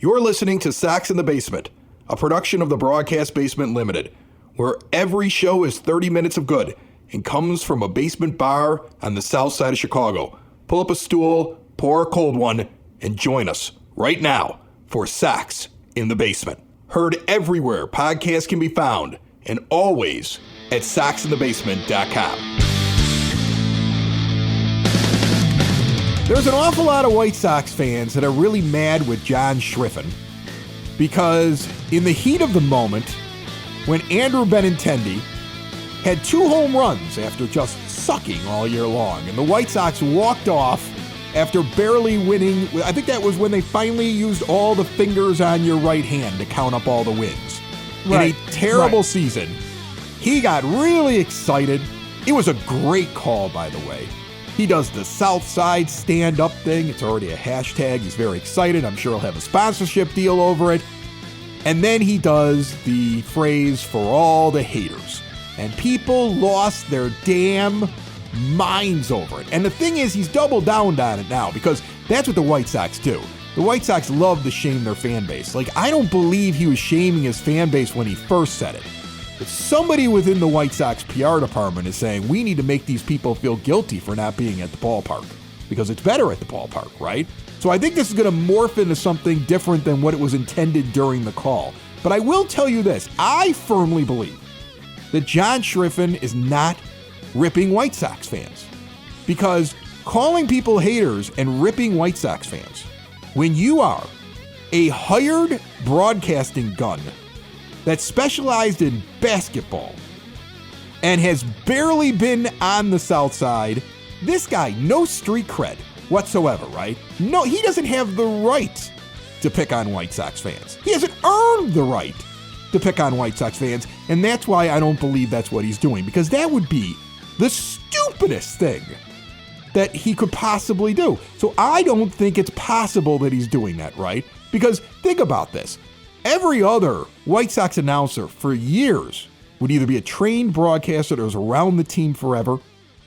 You're listening to Sox in the Basement, a production of the Broadcast Basement Limited, where every show is 30 minutes of good and comes from a basement bar on the south side of Chicago. Pull up a stool, pour a cold one, and join us right now for Sox in the Basement. Heard everywhere podcasts can be found, and always at soxinthebasement.com. There's an awful lot of White Sox fans that are really mad with John Schriffen because in the heat of the moment, when Andrew Benintendi had 2 home runs after just sucking all year long, and the White Sox walked off after barely winning. I think that was when they finally used all the fingers on your right hand to count up all the wins. Right. In a terrible season, he got really excited. It was a great call, by the way. He does the South Side stand-up thing. It's already a hashtag. He's very excited. I'm sure he'll have a sponsorship deal over it. And then he does the phrase, for all the haters. And people lost their damn minds over it. And the thing is, he's doubled down on it now because that's what the White Sox do. The White Sox love to shame their fan base. Like, I don't believe he was shaming his fan base when he first said it. But somebody within the White Sox PR department is saying we need to make these people feel guilty for not being at the ballpark because it's better at the ballpark, right? So I think this is going to morph into something different than what it was intended during the call. But I will tell you this. I firmly believe that John Schriffen is not ripping White Sox fans because calling people haters and ripping White Sox fans when you are a hired broadcasting gun that specialized in basketball and has barely been on the South Side. This guy, no street cred whatsoever, right? No, he doesn't have the right to pick on White Sox fans. He hasn't earned the right to pick on White Sox fans, and that's why I don't believe that's what he's doing, because that would be the stupidest thing that he could possibly do. So I don't think it's possible that he's doing that, right? Because think about this. Every other White Sox announcer for years would either be a trained broadcaster that was around the team forever,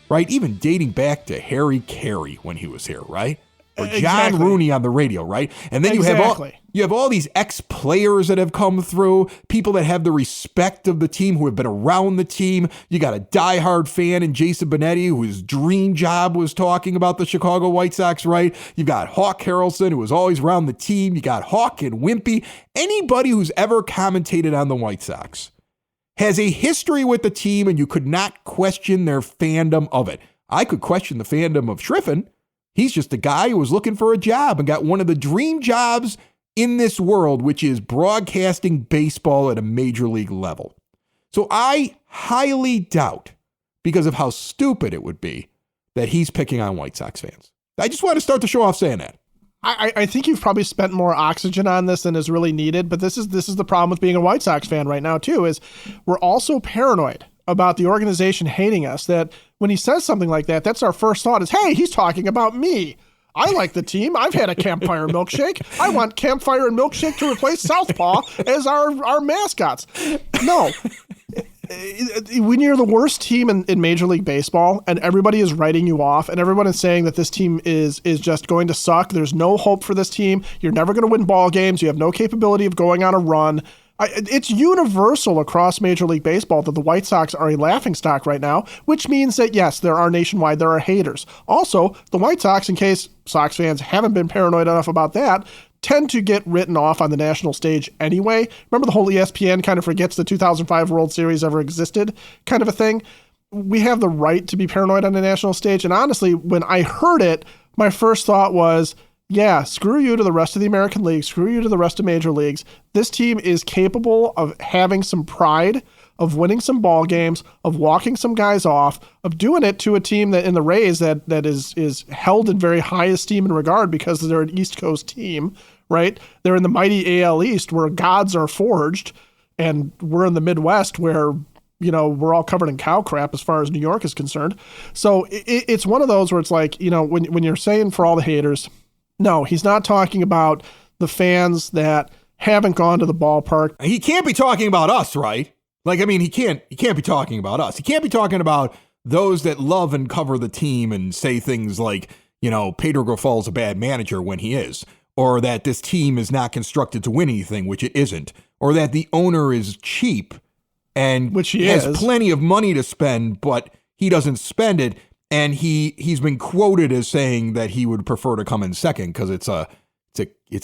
right? Even dating back to Harry Carey when he was here, right? Or John Rooney on the radio, right? And then you have all these ex-players that have come through, people that have the respect of the team, who have been around the team. You got a diehard fan in Jason Benetti, whose dream job was talking about the Chicago White Sox, right? You've got Hawk Harrelson, who was always around the team. You got Hawk and Wimpy. Anybody who's ever commentated on the White Sox has a history with the team, and you could not question their fandom of it. I could question the fandom of Schriffen. He's just a guy who was looking for a job and got one of the dream jobs in this world, which is broadcasting baseball at a major league level. So I highly doubt, because of how stupid it would be, that he's picking on White Sox fans. I just want to start the show off saying that. I think you've probably spent more oxygen on this than is really needed, but this is the problem with being a White Sox fan right now too, is we're all so paranoid about the organization hating us that when he says something like that, that's our first thought is, hey, he's talking about me. I like the team. I've had a campfire milkshake. I want campfire and milkshake to replace Southpaw as our mascots. No. When you're the worst team in Major League Baseball and everybody is writing you off and everyone is saying that this team is just going to suck, there's no hope for this team, you're never going to win ball games, you have no capability of going on a run. It's universal across Major League Baseball that the White Sox are a laughingstock right now, which means that, yes, there are nationwide, there are haters. Also, the White Sox, in case Sox fans haven't been paranoid enough about that, tend to get written off on the national stage anyway. Remember the whole ESPN kind of forgets the 2005 World Series ever existed kind of a thing? We have the right to be paranoid on the national stage. And honestly, when I heard it, my first thought was, yeah, screw you to the rest of the American League, screw you to the rest of major leagues. This team is capable of having some pride, of winning some ball games, of walking some guys off, of doing it to a team that in the Rays that is held in very high esteem and regard because they're an East Coast team, right? They're in the mighty AL East where gods are forged, and we're in the Midwest where, you know, we're all covered in cow crap as far as New York is concerned. So it's one of those where it's like, you know, when you're saying for all the haters, no, he's not talking about the fans that haven't gone to the ballpark. He can't be talking about us, right? Like, I mean, he can't be talking about us. He can't be talking about those that love and cover the team and say things like, you know, Pedro Grifol's a bad manager when he is. or that this team is not constructed to win anything, which it isn't, or that the owner is cheap and which he has is. plenty of money to spend, but he doesn't spend it. And he's been quoted as saying that he would prefer to come in second because it's a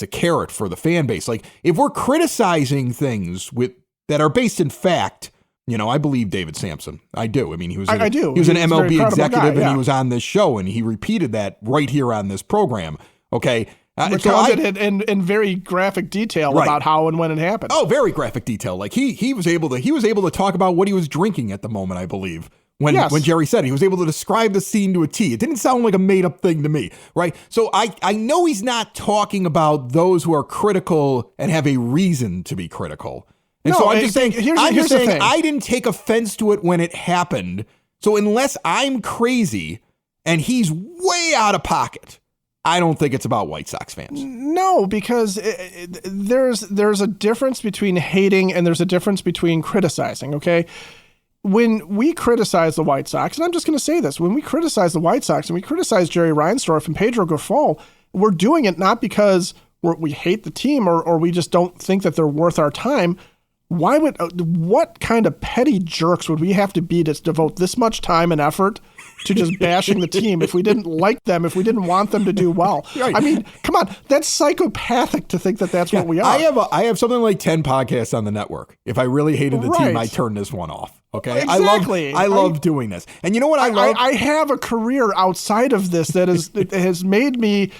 carrot for the fan base. Like, if we're criticizing things that are based in fact, I believe David Sampson. I do. I mean, he was an MLB executive, and he was on this show, and he repeated that right here on this program. Okay. Recounted in very graphic detail about how and when it happened. Oh, very graphic detail. Like he was able to talk about what he was drinking at the moment, I believe. When Jerry said it, he was able to describe the scene to a T. It didn't sound like a made up thing to me, right? So I know he's not talking about those who are critical and have a reason to be critical. And so I'm just saying, I didn't take offense to it when it happened. So unless I'm crazy and he's way out of pocket, I don't think it's about White Sox fans. No, because there's a difference between hating and there's a difference between criticizing, okay? When we criticize the White Sox, and I'm just going to say this, when we criticize the White Sox and we criticize Jerry Reinsdorf and Pedro Grifol, we're doing it not because we hate the team or we just don't think that they're worth our time. What kind of petty jerks would we have to be to devote this much time and effort to just bashing the team if we didn't like them, if we didn't want them to do well? Right. I mean, come on, that's psychopathic to think that that's what we are. I have something like 10 podcasts on the network. If I really hated the team, I turn this one off. Okay. Exactly. I love doing this. And you know what I love? I have a career outside of this that has made me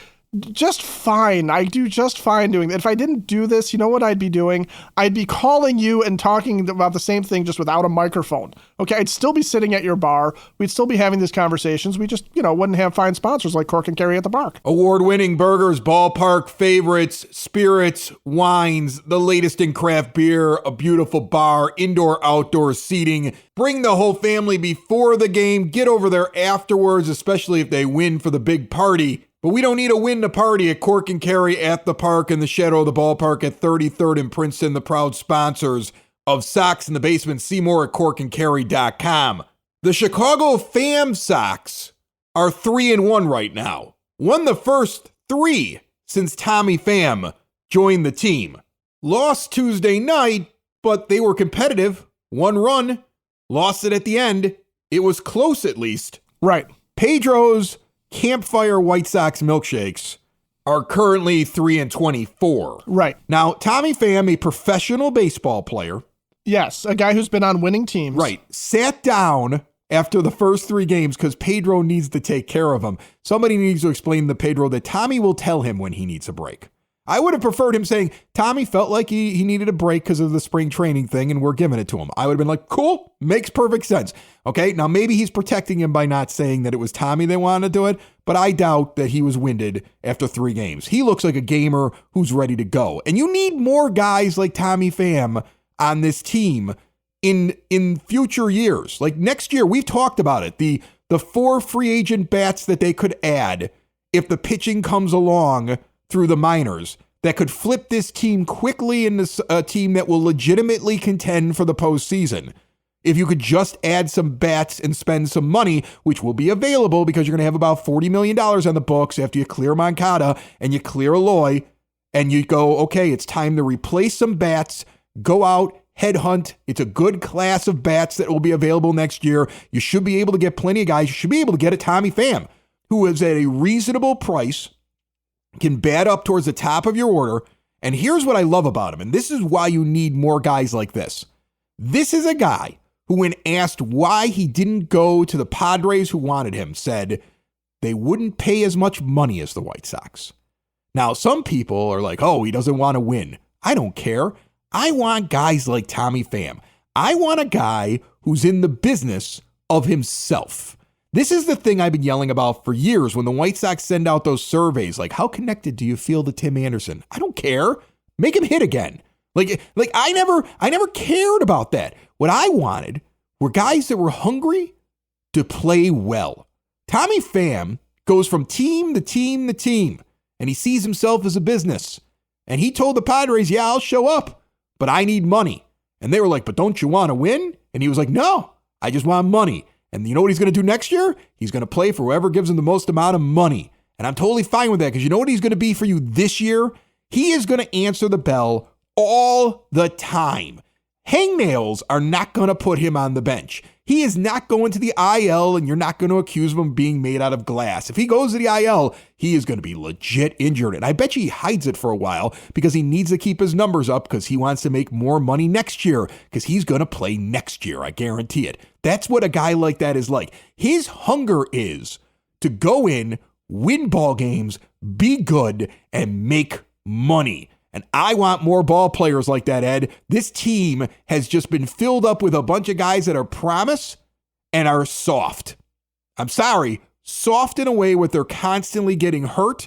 just fine. I do just fine doing that. If I didn't do this, you know what I'd be doing? I'd be calling you and talking about the same thing just without a microphone. Okay, I'd still be sitting at your bar. We'd still be having these conversations. We just, wouldn't have fine sponsors like Cork and Kerry at the Park. Award-winning burgers, ballpark favorites, spirits, wines, the latest in craft beer, a beautiful bar, indoor-outdoor seating. Bring the whole family before the game. Get over there afterwards, especially if they win for the big party. But we don't need a win to party at Cork and Kerry at the Park in the shadow of the ballpark at 33rd and Princeton, the proud sponsors of Sox in the Basement. See more at corkandkerry.com. The Chicago Pham Sox are 3-1 right now. Won the first 3 since Tommy Pham joined the team. Lost Tuesday night, but they were competitive. 1 run. Lost it at the end. It was close at least. Right. Pedro's Campfire White Sox milkshakes are currently 3-24. Right. Now, Tommy Pham, a professional baseball player. Yes, a guy who's been on winning teams. Right. Sat down after the first 3 games because Pedro needs to take care of him. Somebody needs to explain to Pedro that Tommy will tell him when he needs a break. I would have preferred him saying Tommy felt like he needed a break because of the spring training thing and we're giving it to him. I would have been like, cool, makes perfect sense. Okay, now maybe he's protecting him by not saying that it was Tommy that wanted to do it, but I doubt that he was winded after 3 games. He looks like a gamer who's ready to go. And you need more guys like Tommy Pham on this team in future years. Like next year, we've talked about it. The 4 free agent bats that they could add if the pitching comes along through the minors that could flip this team quickly into a team that will legitimately contend for the postseason. If you could just add some bats and spend some money, which will be available because you're going to have about $40 million on the books after you clear Moncada and you clear Aloy and you go, okay, it's time to replace some bats, go out, headhunt. It's a good class of bats that will be available next year. You should be able to get plenty of guys. You should be able to get a Tommy Pham who is at a reasonable price, can bat up towards the top of your order. And here's what I love about him. And this is why you need more guys like this. This is a guy who, when asked why he didn't go to the Padres who wanted him, said they wouldn't pay as much money as the White Sox. Now, some people are like, oh, he doesn't want to win. I don't care. I want guys like Tommy Pham. I want a guy who's in the business of himself. This is the thing I've been yelling about for years when the White Sox send out those surveys like, how connected do you feel to Tim Anderson? I don't care. Make him hit again. Like I never cared about that. What I wanted were guys that were hungry to play well. Tommy Pham goes from team to team to team, and he sees himself as a business. And he told the Padres, yeah, I'll show up, but I need money. And they were like, but don't you want to win? And he was like, no, I just want money. And you know what he's going to do next year? He's going to play for whoever gives him the most amount of money. And I'm totally fine with that because you know what he's going to be for you this year? He is going to answer the bell all the time. Hangnails are not going to put him on the bench. He is not going to the IL, and you're not going to accuse him of being made out of glass. If he goes to the IL, he is going to be legit injured. And I bet you he hides it for a while because he needs to keep his numbers up because he wants to make more money next year because he's going to play next year. I guarantee it. That's what a guy like that is like. His hunger is to go in, win ball games, be good, and make money. And I want more ball players like that, Ed. This team has just been filled up with a bunch of guys that are promise and are soft. I'm sorry, soft in a way where they're constantly getting hurt,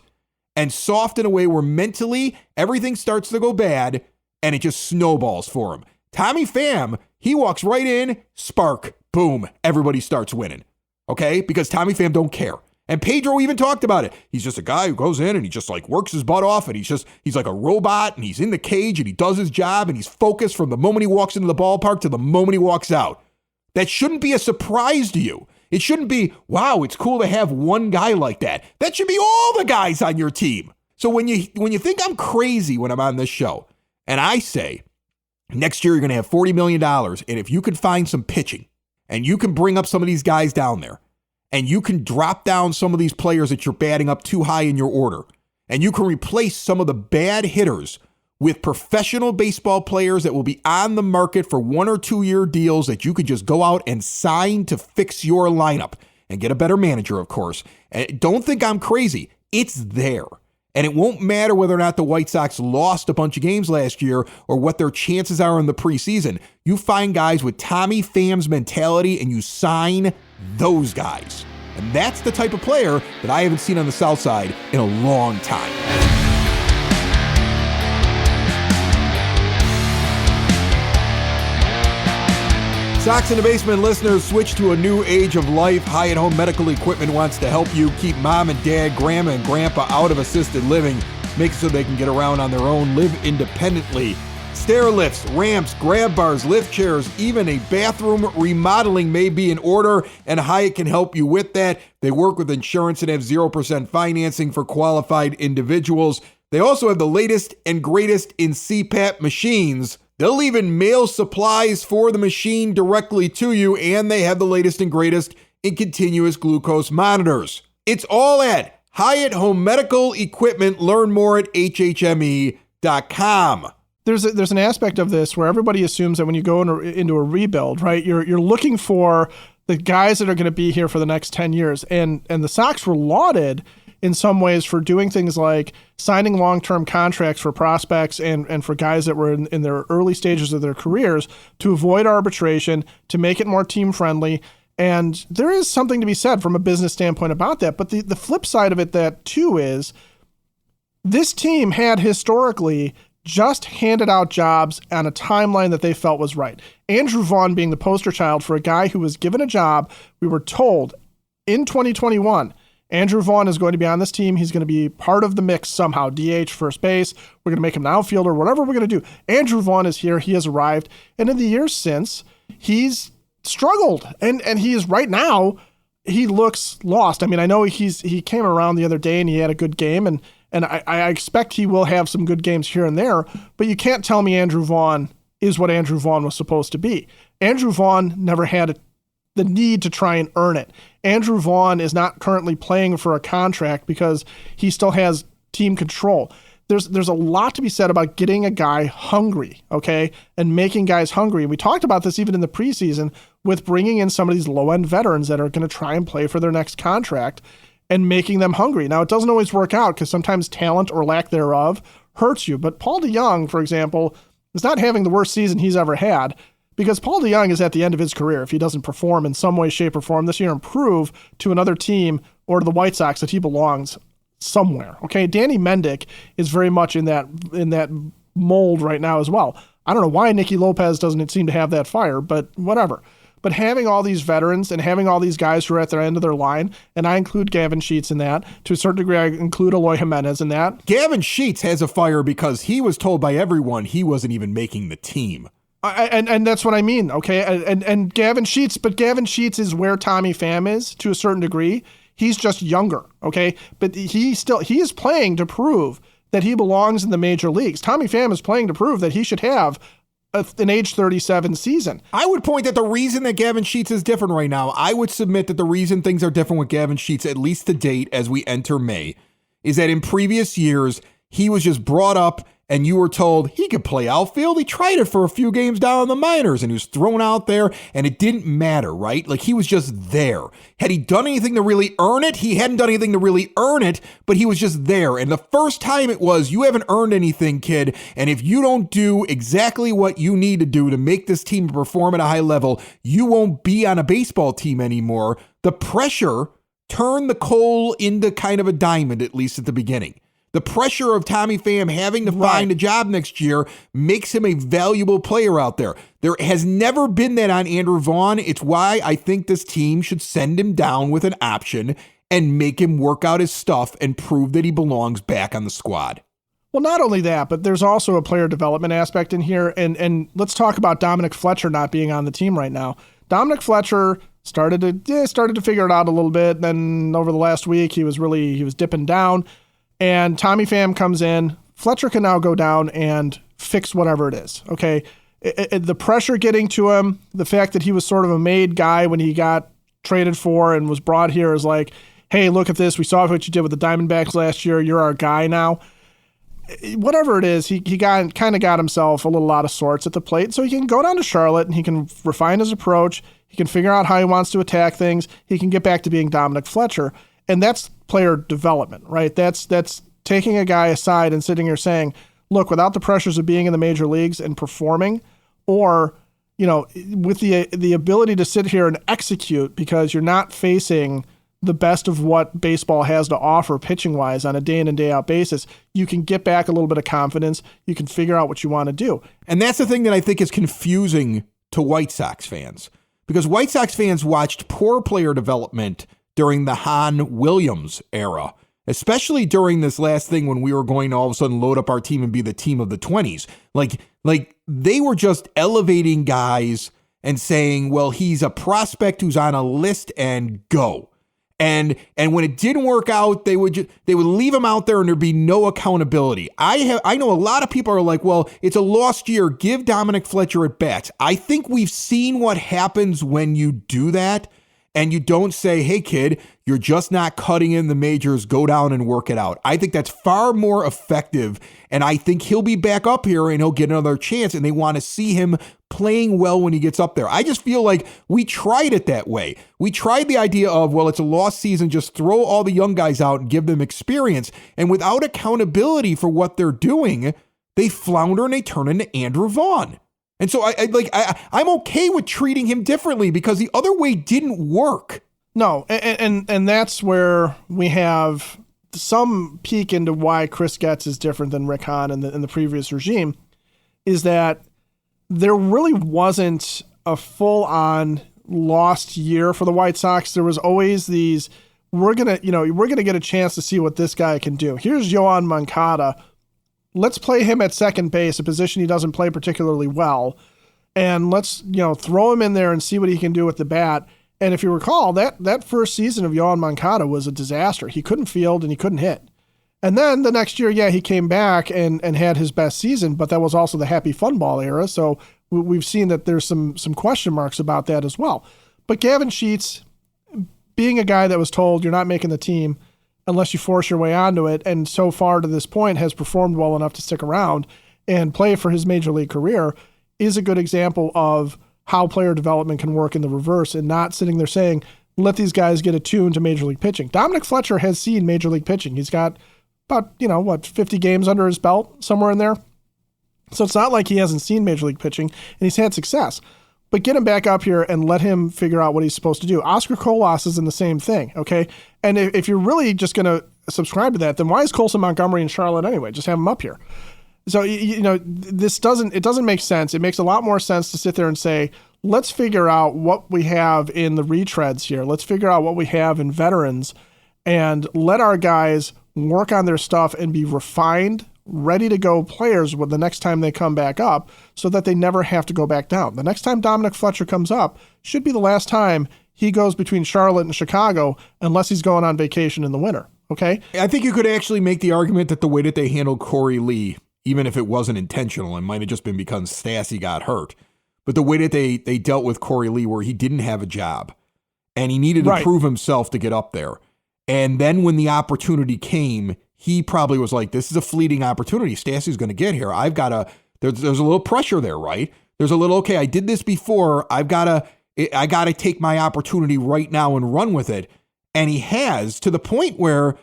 and soft in a way where mentally everything starts to go bad and it just snowballs for him. Tommy Pham, he walks right in, spark, boom, everybody starts winning. Okay? Because Tommy Pham don't care. And Pedro even talked about it. He's just a guy who goes in and he just like works his butt off, and he's like a robot, and he's in the cage and he does his job and he's focused from the moment he walks into the ballpark to the moment he walks out. That shouldn't be a surprise to you. It shouldn't be, wow, it's cool to have one guy like that. That should be all the guys on your team. So when you think I'm crazy when I'm on this show, and I say, next year you're going to have $40 million, and if you can find some pitching, and you can bring up some of these guys down there, and you can drop down some of these players that you're batting up too high in your order, and you can replace some of the bad hitters with professional baseball players that will be on the market for 1 or 2 year deals that you could just go out and sign to fix your lineup and get a better manager, of course. And don't think I'm crazy. It's there. And it won't matter whether or not the White Sox lost a bunch of games last year or what their chances are in the preseason. You find guys with Tommy Pham's mentality and you sign those guys. And that's the type of player that I haven't seen on the South Side in a long time. Sox in the Basement listeners, switch to a new age of life. Hyatt Home Medical Equipment wants to help you keep mom and dad, grandma and grandpa out of assisted living. Make it so they can get around on their own, live independently. Stair lifts, ramps, grab bars, lift chairs, even a bathroom remodeling may be in order, and Hyatt can help you with that. They work with insurance and have 0% financing for qualified individuals. They also have the latest and greatest in CPAP machines. They'll even mail supplies for the machine directly to you, and they have the latest and greatest in continuous glucose monitors. It's all at Hyatt Home Medical Equipment. Learn more at hhme.com. There's an aspect of this where everybody assumes that when you go into a rebuild, right, you're looking for the guys that are going to be here for the next 10 years. And the Sox were lauded in some ways for doing things like signing long-term contracts for prospects and for guys that were in their early stages of their careers to avoid arbitration, to make it more team-friendly. And there is something to be said from a business standpoint about that. But the flip side of it, that too, is this team had historically just handed out jobs on a timeline that they felt was right. Andrew Vaughn being the poster child for a guy who was given a job. We were told in 2021, Andrew Vaughn is going to be on this team. He's going to be part of the mix somehow. DH, first base. We're going to make him an outfielder, whatever we're going to do. Andrew Vaughn is here. He has arrived. And in the years since, he's struggled. And he is right now, he looks lost. I mean, I know he came around the other day and he had a good game, and I expect he will have some good games here and there, but you can't tell me Andrew Vaughn is what Andrew Vaughn was supposed to be. Andrew Vaughn never had the need to try and earn it. Andrew Vaughn is not currently playing for a contract because he still has team control. There's a lot to be said about getting a guy hungry, okay, and making guys hungry. And we talked about this even in the preseason with bringing in some of these low-end veterans that are going to try and play for their next contract and making them hungry. Now, it doesn't always work out because sometimes talent or lack thereof hurts you. But Paul DeJong, for example, is not having the worst season he's ever had because Paul DeJong is at the end of his career if he doesn't perform in some way, shape, or form this year and prove to another team or to the White Sox that he belongs somewhere. Okay, Danny Mendick is very much in that mold right now as well. I don't know why Nicky Lopez doesn't seem to have that fire, but whatever. But having all these veterans and having all these guys who are at the end of their line, and I include Gavin Sheets in that, to a certain degree I include Eloy Jimenez in that. Gavin Sheets has a fire because he was told by everyone he wasn't even making the team. And that's what I mean, okay? And Gavin Sheets, but Gavin Sheets is where Tommy Pham is to a certain degree. He's just younger, okay? But he is playing to prove that he belongs in the major leagues. Tommy Pham is playing to prove that he should have an age 37 season. I would point that the reason that Gavin Sheets is different right now, I would submit that the reason things are different with Gavin Sheets, at least to date as we enter May, is that in previous years, he was just brought up and you were told he could play outfield. He tried it for a few games down in the minors and he was thrown out there and it didn't matter, right? Like he was just there. Had he done anything to really earn it? He hadn't done anything to really earn it, but he was just there. And the first time it was, you haven't earned anything, kid. And if you don't do exactly what you need to do to make this team perform at a high level, you won't be on a baseball team anymore. The pressure turned the coal into kind of a diamond, at least at the beginning. The pressure of Tommy Pham having to find a job next year makes him a valuable player out there. There has never been that on Andrew Vaughn. It's why I think this team should send him down with an option and make him work out his stuff and prove that he belongs back on the squad. Well, not only that, but there's also a player development aspect in here. And let's talk about Dominic Fletcher not being on the team right now. Dominic Fletcher started to figure it out a little bit. Then over the last week, he was dipping down. And Tommy Pham comes in. Fletcher can now go down and fix whatever it is. Okay. The pressure getting to him, the fact that he was sort of a made guy when he got traded for and was brought here is like, hey, look at this. We saw what you did with the Diamondbacks last year. You're our guy now. Whatever it is, he got himself a little out of sorts at the plate. So he can go down to Charlotte and he can refine his approach. He can figure out how he wants to attack things. He can get back to being Dominic Fletcher. And that's player development, right? That's taking a guy aside and sitting here saying, look, without the pressures of being in the major leagues and performing, or, with the ability to sit here and execute because you're not facing the best of what baseball has to offer pitching-wise on a day in and day out basis, you can get back a little bit of confidence. You can figure out what you want to do. And that's the thing that I think is confusing to White Sox fans, because White Sox fans watched poor player development during the Han Williams era, especially during this last thing when we were going to all of a sudden load up our team and be the team of the 20s. Like they were just elevating guys and saying, well, he's a prospect who's on a list and go. And when it didn't work out, they would leave him out there and there'd be no accountability. I know a lot of people are like, well, it's a lost year. Give Dominic Fletcher at bats. I think we've seen what happens when you do that. And you don't say, hey, kid, you're just not cutting in the majors. Go down and work it out. I think that's far more effective. And I think he'll be back up here and he'll get another chance. And they want to see him playing well when he gets up there. I just feel like we tried it that way. We tried the idea of, well, it's a lost season. Just throw all the young guys out and give them experience. And without accountability for what they're doing, they flounder and they turn into Andrew Vaughn. And so I'm okay with treating him differently because the other way didn't work. No, and that's where we have some peek into why Chris Getz is different than Rick Hahn in the previous regime, is that there really wasn't a full-on lost year for the White Sox. There was always these, we're gonna get a chance to see what this guy can do. Here's Yoan Moncada. Let's play him at second base, a position he doesn't play particularly well. And let's, throw him in there and see what he can do with the bat. And if you recall, that first season of Yoan Moncada was a disaster. He couldn't field and he couldn't hit. And then the next year, he came back and had his best season, but that was also the happy fun ball era. So we've seen that there's some question marks about that as well. But Gavin Sheets, being a guy that was told you're not making the team unless you force your way onto it, and so far to this point has performed well enough to stick around and play for his major league career, is a good example of how player development can work in the reverse and not sitting there saying, let these guys get attuned to major league pitching. Dominic Fletcher has seen major league pitching. He's got about, 50 games under his belt, somewhere in there. So it's not like he hasn't seen major league pitching and he's had success. But get him back up here and let him figure out what he's supposed to do. Oscar Colas is in the same thing, okay? And if you're really just going to subscribe to that, then why is Colson Montgomery in Charlotte anyway? Just have him up here. So, this doesn't make sense. It makes a lot more sense to sit there and say, let's figure out what we have in the retreads here. Let's figure out what we have in veterans and let our guys work on their stuff and be refined, ready to go players when the next time they come back up so that they never have to go back down. The next time Dominic Fletcher comes up should be the last time he goes between Charlotte and Chicago unless he's going on vacation in the winter. Okay. I think you could actually make the argument that the way that they handled Corey Lee, even if it wasn't intentional, it might have just been because Stassi got hurt, but the way that they dealt with Corey Lee, where he didn't have a job and he needed to prove himself to get up there. And then when the opportunity came, he probably was like, this is a fleeting opportunity. Stassi's going to get here. I've got to, there's a little pressure there, right? There's a little, okay, I did this before. I got to take my opportunity right now and run with it. And he has, to the point where,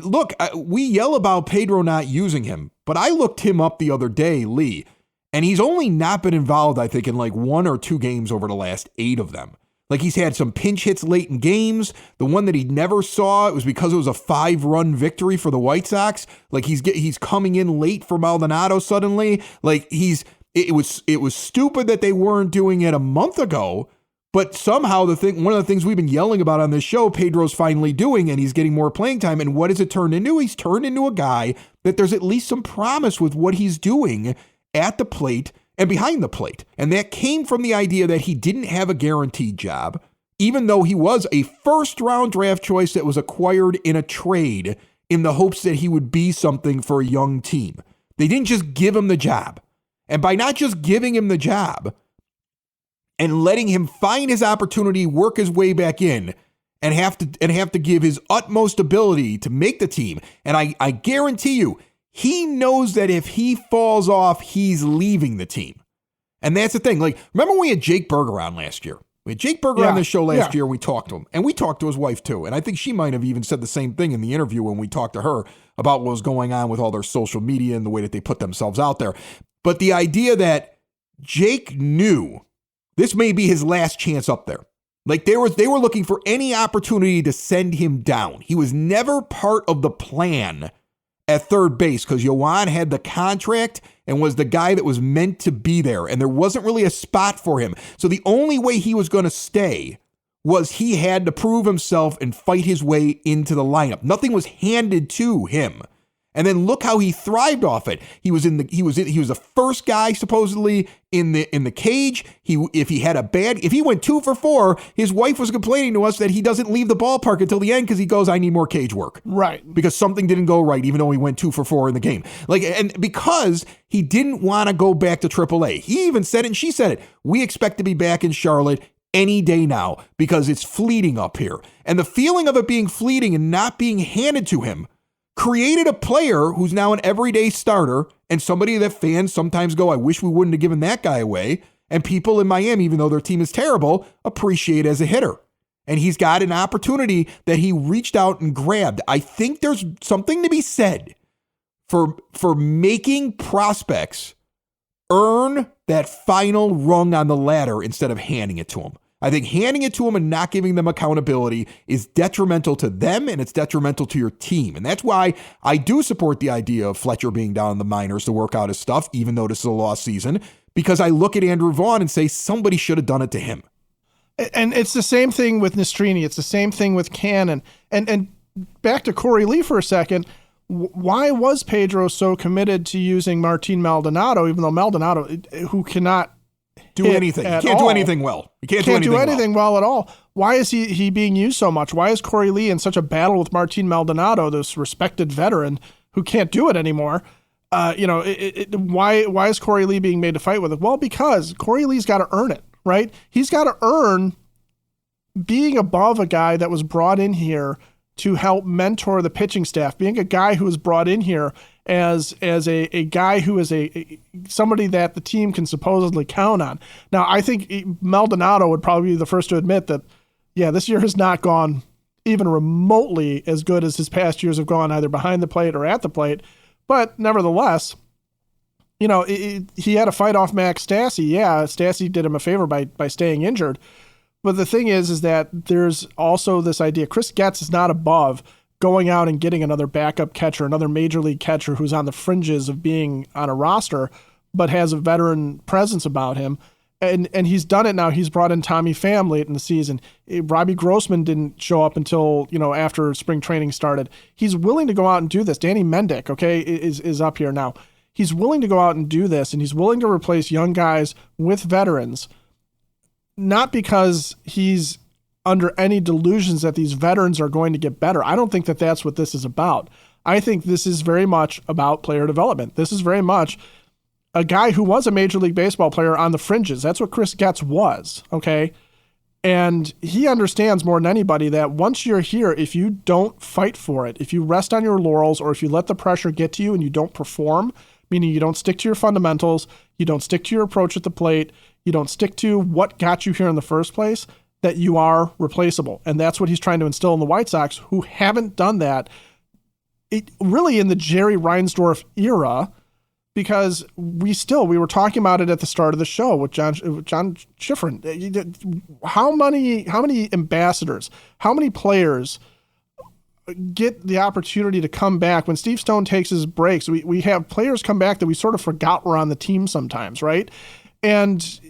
look, we yell about Pedro not using him, but I looked him up the other day, Lee, and he's only not been involved, I think, in like 1 or 2 games over the last 8 of them. Like, he's had some pinch hits late in games. The one that he never saw, it was because it was a 5-run victory for the White Sox. Like, he's coming in late for Maldonado suddenly. Like, it was stupid that they weren't doing it a month ago. But somehow one of the things we've been yelling about on this show, Pedro's finally doing, and he's getting more playing time. And what has it turned into? He's turned into a guy that there's at least some promise with what he's doing at the plate and behind the plate. And that came from the idea that he didn't have a guaranteed job, even though he was a first-round draft choice that was acquired in a trade in the hopes that he would be something for a young team. They didn't just give him the job. And by not just giving him the job and letting him find his opportunity, work his way back in, and have to give his utmost ability to make the team. And I guarantee you, he knows that if he falls off, he's leaving the team. And that's the thing. Like, remember when we had Jake Berger on last year? We had Jake Berger on this show last year. We talked to him, and we talked to his wife too. And I think she might have even said the same thing in the interview when we talked to her about what was going on with all their social media and the way that they put themselves out there. But the idea that Jake knew this may be his last chance up there. Like, they were looking for any opportunity to send him down. He was never part of the plan at third base because Yoan had the contract and was the guy that was meant to be there. And there wasn't really a spot for him. So the only way he was going to stay was he had to prove himself and fight his way into the lineup. Nothing was handed to him. And then look how he thrived off it. He was the first guy supposedly in the cage. If he went 2 for 4, his wife was complaining to us that he doesn't leave the ballpark until the end because he goes, I need more cage work. Right. Because something didn't go right, even though he went 2 for 4 in the game. Like, and because he didn't want to go back to AAA. He even said it, and she said it. We expect to be back in Charlotte any day now because it's fleeting up here. And the feeling of it being fleeting and not being handed to him created a player who's now an everyday starter and somebody that fans sometimes go, I wish we wouldn't have given that guy away. And people in Miami, even though their team is terrible, appreciate as a hitter. And he's got an opportunity that he reached out and grabbed. I think there's something to be said for making prospects earn that final rung on the ladder instead of handing it to them. I think handing it to them and not giving them accountability is detrimental to them and it's detrimental to your team. And that's why I do support the idea of Fletcher being down in the minors to work out his stuff, even though this is a lost season, because I look at Andrew Vaughn and say somebody should have done it to him. And it's the same thing with Nastrini. It's the same thing with Cannon. And back to Corey Lee for a second. Why was Pedro so committed to using Martin Maldonado, even though Maldonado, who cannot do anything. He can't do anything well. He can't do anything well at all. Why is he being used so much? Why is Corey Lee in such a battle with Martin Maldonado, this respected veteran who can't do it anymore? Why is Corey Lee being made to fight with it? Well, because Corey Lee's got to earn it, right? He's got to earn being above a guy that was brought in here to help mentor the pitching staff, being a guy who was brought in here as a guy who is somebody that the team can supposedly count on. Now, I think Maldonado would probably be the first to admit that, this year has not gone even remotely as good as his past years have gone, either behind the plate or at the plate. But nevertheless, he had to fight off Max Stassi. Yeah, Stassi did him a favor by staying injured. But the thing is that there's also this idea, Chris Getz is not above going out and getting another backup catcher, another major league catcher who's on the fringes of being on a roster, but has a veteran presence about him. And he's done it now. He's brought in Tommy Pham late in the season. Robbie Grossman didn't show up until, after spring training started. He's willing to go out and do this. Danny Mendick, is up here now. He's willing to go out and do this, and he's willing to replace young guys with veterans, not because he's under any delusions that these veterans are going to get better. I don't think that that's what this is about. I think this is very much about player development. This is very much a guy who was a Major League Baseball player on the fringes. That's what Chris Getz was, okay? And he understands more than anybody that once you're here, if you don't fight for it, if you rest on your laurels, or if you let the pressure get to you and you don't perform, meaning you don't stick to your fundamentals, you don't stick to your approach at the plate, you don't stick to what got you here in the first place, that you are replaceable. And that's what he's trying to instill in the White Sox, who haven't done that really in the Jerry Reinsdorf era, because we were talking about it at the start of the show with John Schifrin. How many ambassadors, how many players get the opportunity to come back when Steve Stone takes his breaks? We have players come back that we sort of forgot were on the team sometimes, right? And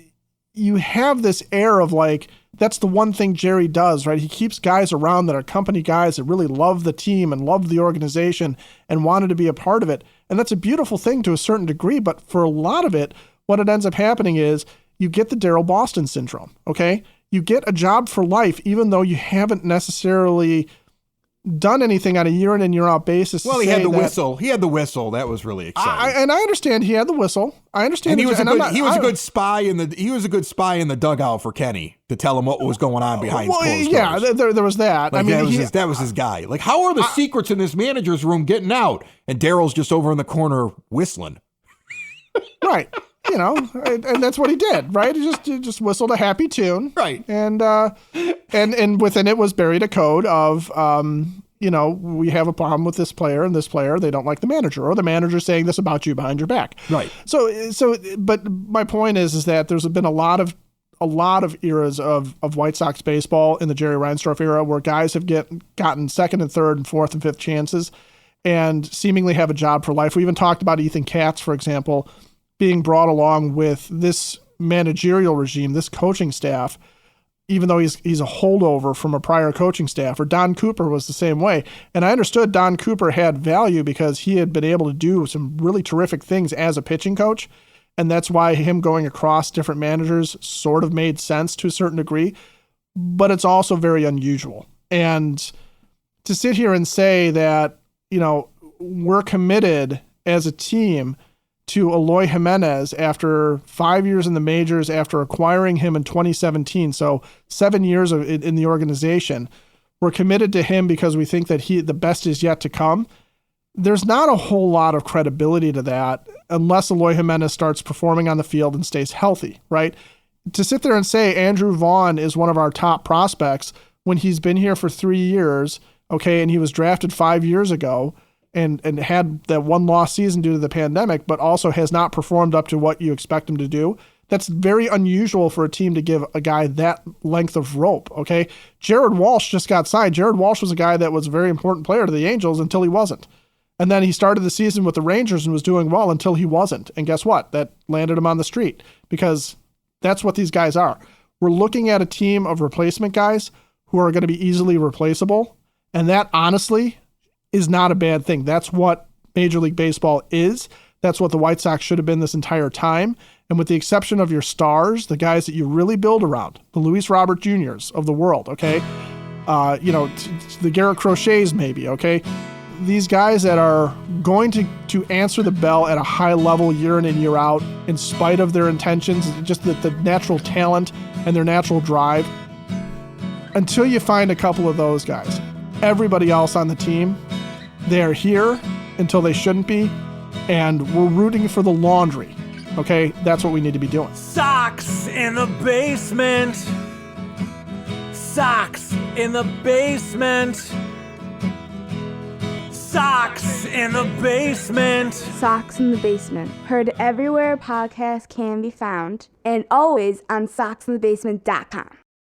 you have this air of like, that's the one thing Jerry does, right? He keeps guys around that are company guys that really love the team and love the organization and wanted to be a part of it. And that's a beautiful thing to a certain degree. But for a lot of it, what it ends up happening is you get the Darryl Boston syndrome, okay? You get a job for life, even though you haven't necessarily done anything on a year in and year out basis. Well, he had the whistle. He had the whistle. That was really exciting. And I understand he had the whistle. I understand. And he was a good spy in the dugout for Kenny to tell him what was going on behind closed doors. Yeah, there was that. Like, that was his guy. Like, how are the secrets in this manager's room getting out? And Darryl's just over in the corner whistling. Right. And that's what he did, right? He just whistled a happy tune. Right. And within it was buried a code of, we have a problem with this player and this player. They don't like the manager, or the manager saying this about you behind your back. Right. But my point is that there's been a lot of eras of White Sox baseball in the Jerry Reinsdorf era where guys have gotten second and third and fourth and fifth chances and seemingly have a job for life. We even talked about Ethan Katz, for example, being brought along with this managerial regime, this coaching staff, even though he's a holdover from a prior coaching staff. Or Don Cooper was the same way. And I understood Don Cooper had value because he had been able to do some really terrific things as a pitching coach. And that's why him going across different managers sort of made sense to a certain degree. But it's also very unusual. And to sit here and say that, we're committed as a team to Eloy Jimenez after 5 years in the majors, after acquiring him in 2017, so 7 years in the organization. We're committed to him because we think that the best is yet to come. There's not a whole lot of credibility to that unless Eloy Jimenez starts performing on the field and stays healthy, right? To sit there and say Andrew Vaughn is one of our top prospects when he's been here for 3 years, okay, and he was drafted 5 years ago, and had that one lost season due to the pandemic, but also has not performed up to what you expect him to do. That's very unusual for a team to give a guy that length of rope, okay? Jared Walsh just got signed. Jared Walsh was a guy that was a very important player to the Angels until he wasn't. And then he started the season with the Rangers and was doing well until he wasn't. And guess what? That landed him on the street, because that's what these guys are. We're looking at a team of replacement guys who are going to be easily replaceable. And that, honestly, is not a bad thing. That's what Major League Baseball is. That's what the White Sox should have been this entire time. And with the exception of your stars, the guys that you really build around, the Luis Robert Jr.'s of the world, okay? The Garrett Crochets maybe, okay? These guys that are going to answer the bell at a high level year in and year out, in spite of their intentions, just the natural talent and their natural drive. Until you find a couple of those guys, everybody else on the team, they're here until they shouldn't be, and we're rooting for the laundry, okay? That's what we need to be doing. Sox in the basement. Sox in the basement. Sox in the basement. Sox in the Basement. Heard everywhere podcasts can be found, and always on soxinthebasement.com.